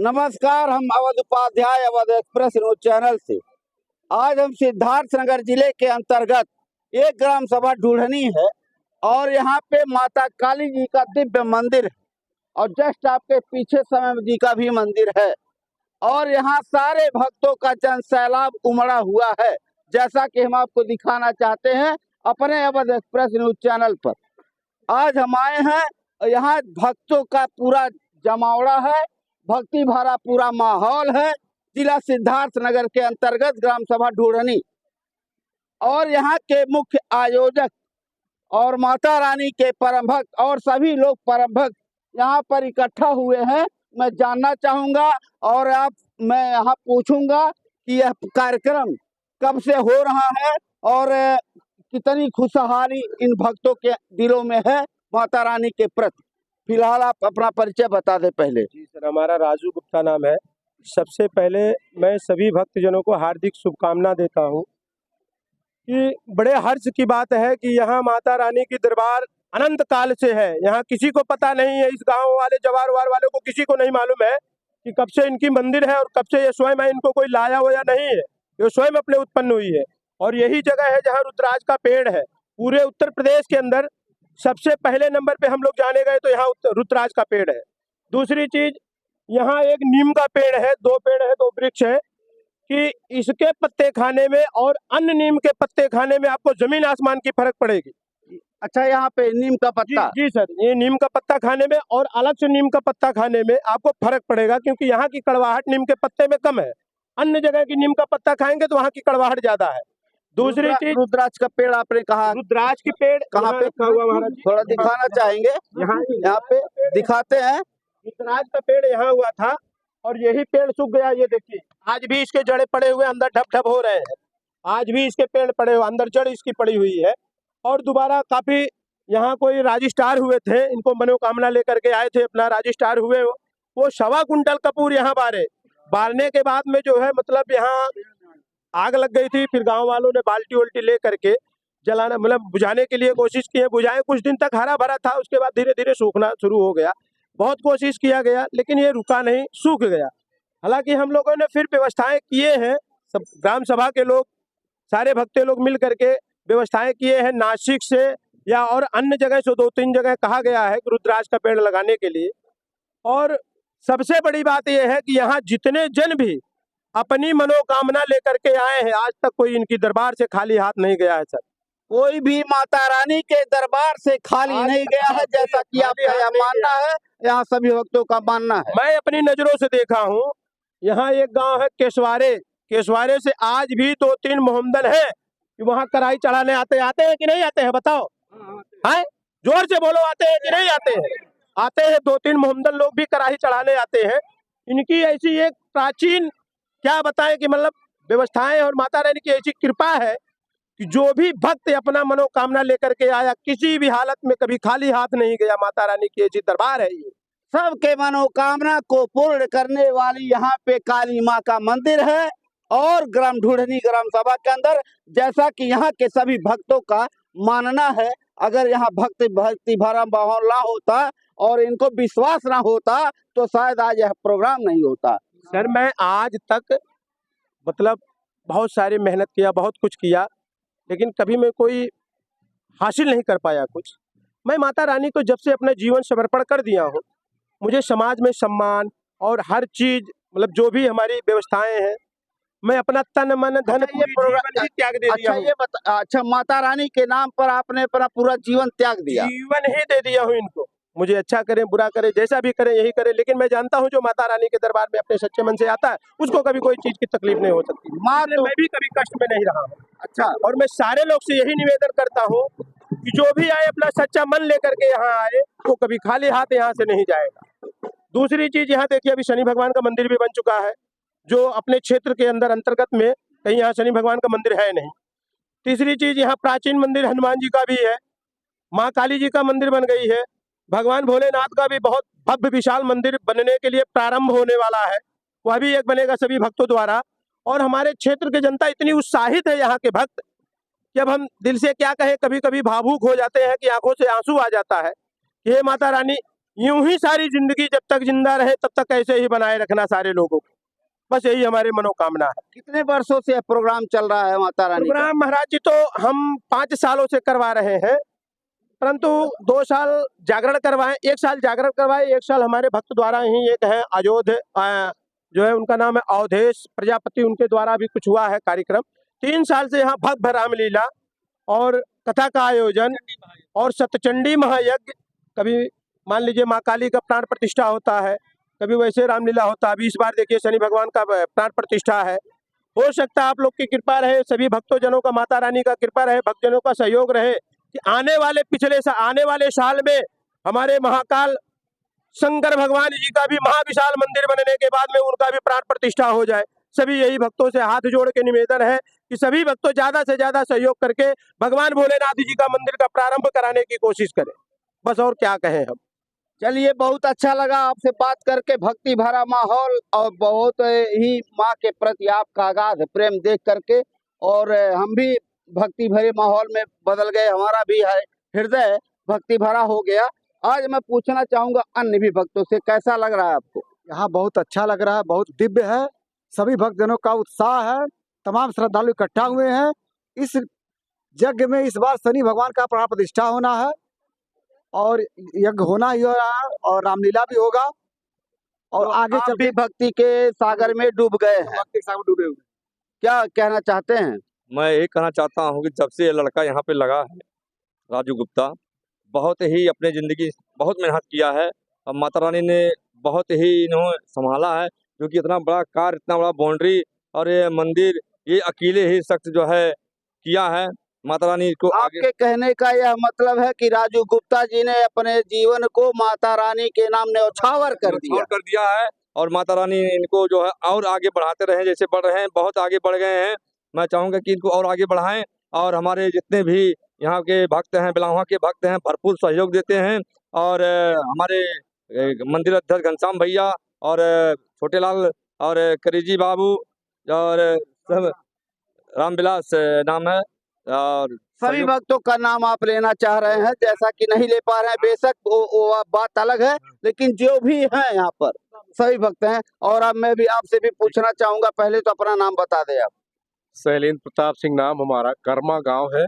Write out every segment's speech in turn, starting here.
नमस्कार, हम Awadh Upadhyay Awadh express news channel से। आज हम सिद्धार्थनगर जिले के अंतर्गत एक ग्राम सभा ढूढ़नी है और यहाँ पे माता काली जी का दिव्य मंदिर है और जस्ट आपके पीछे समय जी का भी मंदिर है और यहाँ सारे भक्तों का जन सैलाब उमड़ा हुआ है, जैसा कि हम आपको दिखाना चाहते हैं अपने अवध एक्सप्रेस न्यूज चैनल पर। आज हम आए हैं और यहाँ भक्तों का पूरा जमावड़ा है, भक्ति भरा पूरा माहौल है। जिला सिद्धार्थनगर के अंतर्गत ग्राम सभा ढूढ़नी और यहाँ के मुख्य आयोजक और माता रानी के परम भक्त और सभी लोग परम भक्त यहाँ पर इकट्ठा हुए हैं। मैं जानना चाहूँगा और मैं यहाँ पूछूंगा कि यह कार्यक्रम कब से हो रहा है और कितनी खुशहाली इन भक्तों के दिलों में है माता रानी के प्रति। फिलहाल आप अपना परिचय बता दें पहले। जी सर, हमारा राजू गुप्ता नाम है। सबसे पहले मैं सभी भक्तजनों को हार्दिक शुभकामना देता हूं कि बड़े हर्ष की बात है कि यहाँ माता रानी की दरबार अनंत काल से है। यहाँ किसी को पता नहीं है, इस गांव वाले जवार वालों को किसी को नहीं मालूम है कि कब से इनकी मंदिर है और कब से ये स्वयं है। इनको कोई लाया हुआ नहीं है, ये स्वयं अपने उत्पन्न हुई है। और यही जगह है जहाँ रुद्राज का पेड़ है। पूरे उत्तर प्रदेश के अंदर सबसे पहले नंबर पे हम लोग जाने गए तो यहाँ रुद्राज का पेड़ है। दूसरी चीज, यहाँ एक नीम का पेड़ है, दो पेड़ है, दो वृक्ष है कि इसके पत्ते खाने में और अन्य नीम के पत्ते खाने में आपको जमीन आसमान की फर्क पड़ेगी। अच्छा, यहाँ पे नीम का पत्ता? जी सर, ये नीम का पत्ता खाने में और अलग से नीम का पत्ता खाने में आपको फर्क पड़ेगा, क्योंकि यहाँ की कड़वाहट नीम के पत्ते में कम है। अन्य जगह की नीम का पत्ता खाएंगे तो वहाँ की कड़वाहट ज्यादा है। दूसरी चीज, रुद्राज का पेड़ आपने कहा, रुद्राज की पेड़ कहाँ पे रखा हुआ महाराज? थोड़ा दिखाना चाहेंगे? यहाँ पे दिखाते हैं। रुद्राज का पेड़ यहाँ हुआ था और यही पेड़ सूख गया। ये देखिए, आज भी इसके जड़े पड़े हुए अंदर ढप ढप हो रहे हैं। आज भी इसके पेड़ पड़े हुए अंदर जड़ इसकी पड़ी हुई है। और दोबारा काफी यहाँ कोई रजिस्ट्रार हुए थे, इनको मनोकामना लेकर के आए थे, अपना रजिस्ट्रार हुए, वो 1.25 कुंटल कपूर यहाँ बारने के बाद में जो है मतलब यहाँ आग लग गई थी। फिर गांव वालों ने बाल्टी उल्टी ले करके जलाना मतलब बुझाने के लिए कोशिश की है। बुझाए, कुछ दिन तक हरा भरा था, उसके बाद धीरे धीरे सूखना शुरू हो गया। बहुत कोशिश किया गया लेकिन ये रुका नहीं, सूख गया। हालांकि हम लोगों ने फिर व्यवस्थाएं किए हैं, सब ग्राम सभा के लोग, सारे भक्ते लोग मिल करके व्यवस्थाएं किए हैं। नासिक से या और अन्य जगह से 2-3 जगह कहा गया है रुद्राज का पेड़ लगाने के लिए। और सबसे बड़ी बात यह है कि यहाँ जितने जन भी अपनी मनोकामना लेकर के आए हैं, आज तक कोई इनकी दरबार से खाली हाथ नहीं गया है सर। कोई भी माता रानी के दरबार से खाली नहीं गया है, जैसा कि आपका यह मानना है, यहाँ सभी भक्तों का मानना है। मैं अपनी नजरों से देखा हूँ। यहाँ एक गांव है केशवारे से आज भी 2-3 मोहम्मदन है कि वहाँ कढ़ाई चढ़ाने आते हैं कि नहीं आते हैं? बताओ, हैं? जोर से बोलो, आते हैं कि नहीं आते हैं? आते हैं। 2-3 मोहम्मदन लोग भी कढ़ाई चढ़ाने आते हैं। इनकी ऐसी एक प्राचीन, क्या बताएं कि मतलब व्यवस्थाएं और माता रानी की ऐसी कृपा है कि जो भी भक्त अपना मनोकामना लेकर के आया, किसी भी हालत में कभी खाली हाथ नहीं गया। माता रानी की ऐसी दरबार है। ये सबके मनोकामना को पूर्ण करने वाली यहाँ पे काली माँ का मंदिर है। और ग्राम ढूढ़नी ग्राम सभा के अंदर, जैसा कि यहाँ के सभी भक्तों का मानना है, अगर यहाँ भक्ति भरा माहौल ना होता और इनको विश्वास ना होता तो शायद आज यह प्रोग्राम नहीं होता। सर, मैं आज तक मतलब बहुत सारी मेहनत किया, बहुत कुछ किया, लेकिन कभी मैं कोई हासिल नहीं कर पाया कुछ। मैं माता रानी को जब से अपना जीवन समर्पण कर दिया हूँ, मुझे समाज में सम्मान और हर चीज मतलब जो भी हमारी व्यवस्थाएं हैं, मैं अपना तन मन धन पूरी त्याग दे दिया हूँ। अच्छा, माता रानी के नाम पर आपने अपना पूरा जीवन त्याग दिया? जीवन ही दे दिया हूँ इनको। मुझे अच्छा करे बुरा करे जैसा भी करे यही करे, लेकिन मैं जानता हूँ जो माता रानी के दरबार में अपने सच्चे मन से आता है उसको कभी कोई चीज की तकलीफ नहीं हो सकती। मैं भी कभी कष्ट में नहीं रहा हूँ। अच्छा, और मैं सारे लोग से यही निवेदन करता हूँ कि जो भी आए अपना सच्चा मन लेकर के यहाँ आए, तो कभी खाली हाथ यहाँ से नहीं जाएगा। दूसरी चीज, यहाँ देखिए अभी शनि भगवान का मंदिर भी बन चुका है, जो अपने क्षेत्र के अंदर अंतर्गत में कहीं यहाँ शनि भगवान का मंदिर है नहीं। तीसरी चीज, यहाँ प्राचीन मंदिर हनुमान जी का भी है, माँ काली जी का मंदिर बन गई है, भगवान भोलेनाथ का भी बहुत भव्य विशाल मंदिर बनने के लिए प्रारंभ होने वाला है, वह भी एक बनेगा सभी भक्तों द्वारा। और हमारे क्षेत्र की जनता इतनी उत्साहित है, यहाँ के भक्त, कि अब हम दिल से क्या कहें, कभी कभी भावुक हो जाते हैं कि आंखों से आंसू आ जाता है कि हे माता रानी, यूं ही सारी जिंदगी जब तक जिंदा रहे तब तक ऐसे ही बनाए रखना सारे लोगों को, बस यही हमारी मनोकामना है। कितने वर्षों से यह प्रोग्राम चल रहा है माता रानी का? प्रोग्राम महाराज जी तो हम 5 सालों से करवा रहे हैं, परंतु 2 साल जागरण करवाएं, 1 साल जागरण करवाए, 1 साल हमारे भक्त द्वारा ही एक है जो है उनका नाम है अवधेश प्रजापति, उनके द्वारा भी कुछ हुआ है कार्यक्रम। 3 साल से यहाँ भक्त रामलीला और कथा का आयोजन और सतचंडी महायज्ञ, कभी मान लीजिए माँ काली का प्राण प्रतिष्ठा होता है, कभी वैसे रामलीला होता है। अभी इस बार देखिए शनि भगवान का प्राण प्रतिष्ठा है। हो सकता है आप लोग की कृपा रहे, सभी भक्तों का, माता रानी का कृपा रहे, भक्तजनों का सहयोग रहे कि आने वाले साल में हमारे महाकाल शंकर भगवान जी का भी महाविशाल मंदिर बनने के बाद में उनका भी प्राण प्रतिष्ठा हो जाए। सभी यही भक्तों से हाथ जोड़ के निवेदन है कि सभी भक्तों ज्यादा से ज्यादा सहयोग करके भगवान भोलेनाथ जी का मंदिर का प्रारंभ कराने की कोशिश करें, बस और क्या कहें हम। चलिए, बहुत अच्छा लगा आपसे बात करके, भक्ति भरा माहौल और बहुत ही माँ के प्रति आपका अगाध प्रेम देख करके, और हम भी भक्ति भरे माहौल में बदल गए, हमारा भी है हृदय भक्ति भरा हो गया। आज मैं पूछना चाहूंगा अन्य भी भक्तों से, कैसा लग रहा है आपको? यहाँ बहुत अच्छा लग रहा है, बहुत दिव्य है, सभी भक्तजनों का उत्साह है, तमाम श्रद्धालु इकट्ठा हुए हैं। इस यज्ञ में इस बार शनि भगवान का प्राण प्रतिष्ठा होना है और यज्ञ होना ही हो रहा है और रामलीला भी होगा और तो आगे आप चल भी भक्ति के सागर में डूब गए हैं, भक्ति के साथ डूबे हुए। क्या कहना चाहते हैं? मैं यही कहना चाहता हूँ कि जब से ये लड़का यहाँ पे लगा है, राजू गुप्ता, बहुत ही अपने ज़िंदगी बहुत मेहनत किया है और माता रानी ने बहुत ही इन्हों संभाला है, क्योंकि इतना बड़ा कार्य, इतना बड़ा बाउंड्री और ये मंदिर ये अकेले ही शख्स जो है किया है। माता रानी को आगे आपके कहने का यह मतलब है कि राजू गुप्ता जी ने अपने जीवन को माता रानी के नाम न्यौछावर कर दिया है और माता रानी इनको जो है और आगे बढ़ाते रहे, जैसे बढ़ रहे हैं, बहुत आगे बढ़ गए हैं। मैं चाहूँगा कि इनको और आगे बढ़ाएं और हमारे जितने भी यहाँ के भक्त हैं, बिलावा के भक्त हैं, भरपूर सहयोग देते हैं और हमारे मंदिर अध्यक्ष घनश्याम भैया और छोटे लाल और करीजी बाबू और सब रामविलास नाम है और सभी भक्तों का नाम आप लेना चाह रहे हैं, जैसा कि नहीं ले पा रहे हैं, बेशक वो बात अलग है, लेकिन जो भी हैं यहाँ पर सभी भक्त हैं। और अब मैं भी आपसे भी पूछना चाहूंगा, पहले तो अपना नाम बता दें आप। शैलेंद्र प्रताप सिंह नाम हमारा, कर्मा गांव है,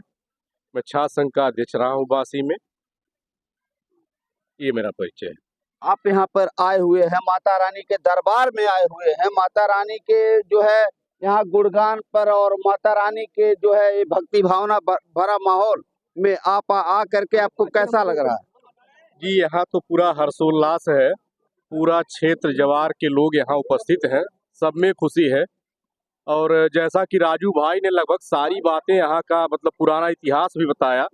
मैं छात्र संघ का अध्यक्ष रहा हूँ बासी में, ये मेरा परिचय है। आप यहाँ पर आए हुए हैं, माता रानी के दरबार में आए हुए हैं, माता रानी के जो है यहाँ गुणगान पर और माता रानी के जो है ये भक्ति भावना भरा माहौल में आप आ करके आपको कैसा लग रहा है? जी, यहाँ तो पूरा हर्षोल्लास है, पूरा क्षेत्र जवार के लोग यहाँ उपस्थित हैं, सब में खुशी है। और जैसा कि राजू भाई ने लगभग सारी बातें यहाँ का मतलब पुराना इतिहास भी बताया,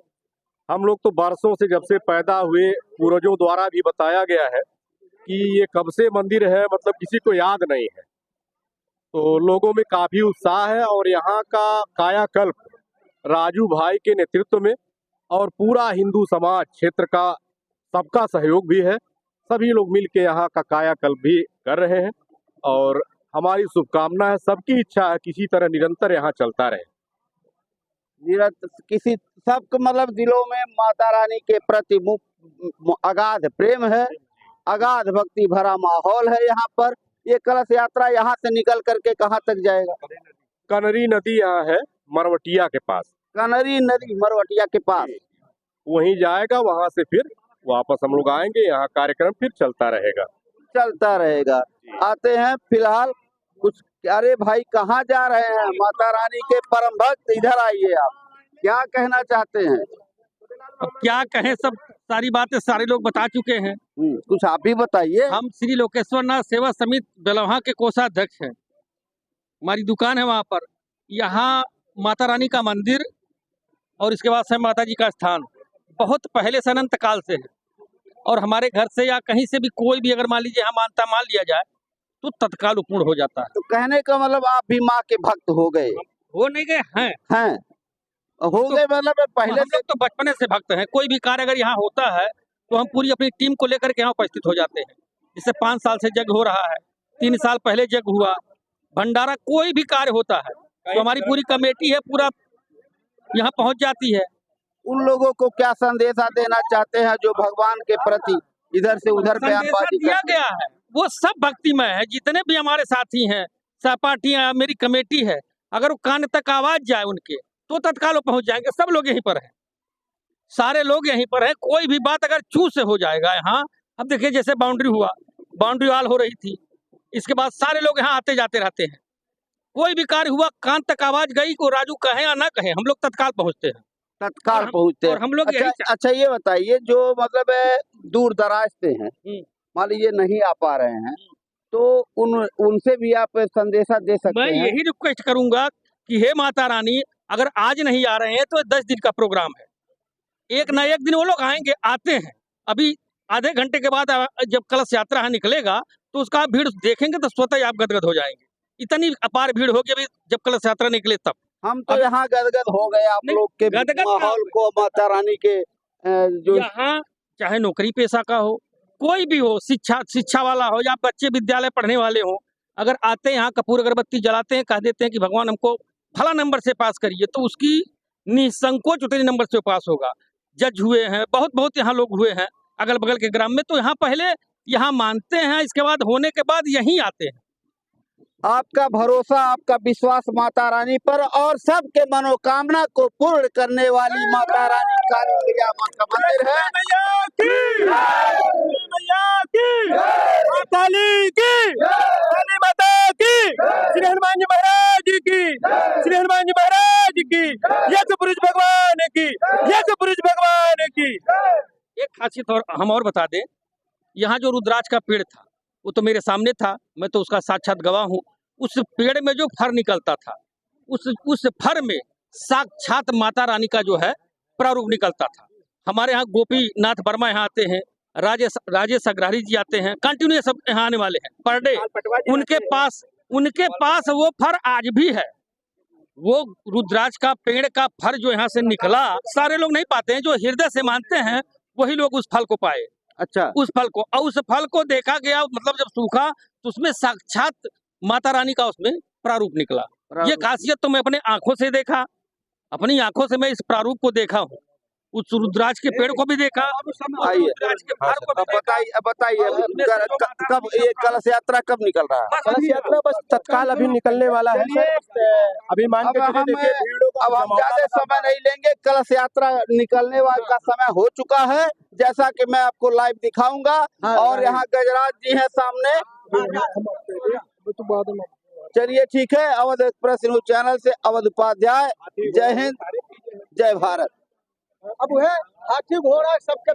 हम लोग तो बरसों से जब से पैदा हुए पूर्वजों द्वारा भी बताया गया है कि ये कब से मंदिर है, मतलब किसी को याद नहीं है। तो लोगों में काफी उत्साह है और यहाँ का कायाकल्प राजू भाई के नेतृत्व में और पूरा हिंदू समाज क्षेत्र का सबका सहयोग भी है, सभी लोग मिल के यहाँ का कायाकल्प भी कर रहे हैं और हमारी शुभकामना है, सबकी इच्छा है किसी तरह निरंतर यहाँ चलता रहे। किसी सबको मतलब दिलों में माता रानी के प्रति अगाध प्रेम है, अगाध भक्ति भरा माहौल है यहाँ पर। ये कलश यात्रा यहाँ से निकल करके कहाँ तक जाएगा? कनरी नदी यहाँ है मरवटिया के पास, कनरी नदी मरवटिया के पास वहीं जाएगा, वहां से फिर वापस हम लोग आएंगे, यहाँ कार्यक्रम फिर चलता रहेगा। आते हैं फिलहाल कुछ। अरे भाई, कहाँ जा रहे हैं? माता रानी के परम भक्त, इधर आइए, आप क्या कहना चाहते हैं? अब क्या कहें, सब सारी बातें सारे लोग बता चुके हैं। कुछ आप भी बताइए। हम श्री लोकेश्वर नाथ सेवा समिति बेलवा के कोषाध्यक्ष हैं, हमारी दुकान है वहाँ पर। यहाँ माता रानी का मंदिर और इसके बाद से माता जी का स्थान बहुत पहले से अनंत काल से है और हमारे घर से या कहीं से भी कोई भी अगर मान लीजिए यहाँ मानता मान लिया जाए तो तत्काल पूर्ण हो जाता है। तो कहने का मतलब आप भी माँ के भक्त हो गए? हो नहीं गए हैं हो गए मतलब पहले हम लोग तो बचपने से भक्त हैं। कोई भी कार्य अगर यहाँ होता है तो हम पूरी अपनी टीम को लेकर के यहाँ उपस्थित हो जाते हैं। जिससे 5 साल से यज्ञ हो रहा है, 3 साल पहले यज्ञ हुआ, भंडारा, कोई भी कार्य होता है तो हमारी पूरी कमेटी है पूरा यहाँ पहुँच जाती है। उन लोगों को क्या संदेशा देना चाहते हैं जो भगवान के प्रति इधर से उधर संदेशा बयानबाजी दिया करते गया है, वो सब भक्तिमय है। जितने भी हमारे साथी हैं, सहपाठियां, मेरी कमेटी है, अगर वो कान तक आवाज जाए उनके तो तत्काल वो पहुंच जाएंगे। सब लोग यहीं पर हैं, सारे लोग यहीं पर हैं। कोई भी बात अगर चू से हो जाएगा यहाँ, अब देखिए जैसे बाउंड्री हुआ, बाउंड्री वाल हो रही थी, इसके बाद सारे लोग यहाँ आते जाते रहते हैं। कोई भी कार्य हुआ, कान तक आवाज गई, को राजू कहे या ना कहे, हम लोग तत्काल पहुंचते हैं। तत्काल पहुंचते हैं। और हम लोग अच्छा, यही अच्छा ये बताइए, जो मतलब दूर दराज से हैं, मान लीजिए नहीं आ पा रहे हैं, तो उनसे भी आप संदेशा दे सकते मैं हैं। यही रिक्वेस्ट करूंगा कि हे माता रानी, अगर आज नहीं आ रहे हैं तो 10 दिन का प्रोग्राम है, एक न एक दिन वो लोग आएंगे, आते हैं। अभी आधे घंटे के बाद जब कलश यात्रा निकलेगा तो उसका भीड़ देखेंगे तो स्वतः ही आप गदगद हो जाएंगे। इतनी अपार भीड़ होगी अभी जब कलश यात्रा निकले तब। हम तो यहाँ गदगद हो गए आप नहीं, लोग के गदगद माहौल को, माता रानी के जो यहाँ चाहे नौकरी पेशा का हो, कोई भी हो, शिक्षा वाला हो या बच्चे विद्यालय पढ़ने वाले हो, अगर आते हैं यहाँ कपूर अगरबत्ती जलाते हैं, कह देते हैं कि भगवान हमको फला नंबर से पास करिए, तो उसकी निसंकोच उतने नंबर से पास होगा। जज हुए हैं, बहुत बहुत यहाँ लोग हुए हैं अगल बगल के ग्राम में, तो यहाँ पहले यहाँ मानते हैं, इसके बाद होने के बाद यहीं आते हैं। आपका भरोसा, आपका विश्वास माता रानी पर और सबके मनोकामना को पूर्ण करने वाली माता रानी काली मैया मां का मंदिर है। काली की, काली माता की, श्री हनुमान जी महाराज की, श्री हनुमान जी महाराज की, यज्ञ पुरुष भगवान की, यज्ञ पुरुष भगवान की। एक खासियत और हम और बता दें, यहाँ जो रुद्राक्ष का पेड़ था वो तो मेरे सामने था, मैं तो उसका साक्षात गवाह हूँ। उस पेड़ में जो फर निकलता था, उस फर में साक्षात माता रानी का जो है प्रारूप निकलता था। हमारे यहाँ गोपीनाथ वर्मा यहाँ आते हैं, राजेश अग्रवाल जी आते हैं, कंटिन्यू सब यहाँ आने वाले हैं पर डे। उनके पास वो फर आज भी है। वो रुद्राक्ष का पेड़ का फर जो यहाँ से निकला, सारे लोग नहीं पाते हैं, जो हृदय से मानते हैं वही लोग उस फल को पाए। अच्छा, उस फल को, और उस फल को देखा गया, मतलब जब सूखा तो उसमें साक्षात माता रानी का उसमें प्रारूप निकला। ये खासियत तो मैं अपने आंखों से देखा, अपनी आंखों से मैं इस प्रारूप को देखा हूँ। उस रुद्राक्ष के पेड़ को भी देखा, रुद्राक्ष के फल को भी देखा। बताइए कब ये कलश यात्रा कब निकल रहा है? कलश यात्रा बस तत्काल अभी निकलने वाला है सर। अभी मान के चलिए, देखिए भीड़ों का अब हम ज्यादा समय नहीं लेंगे, कलश यात्रा निकलने वाला का समय हो चुका है, जैसा कि मैं आपको लाइव दिखाऊंगा। और यहाँ गजराज जी हैं सामने। चलिए ठीक है, अवध एक्सप्रेस न्यूज चैनल से अवध उपाध्याय। जय हिंद, जय भारत। अब है हाथी घोड़ा सबके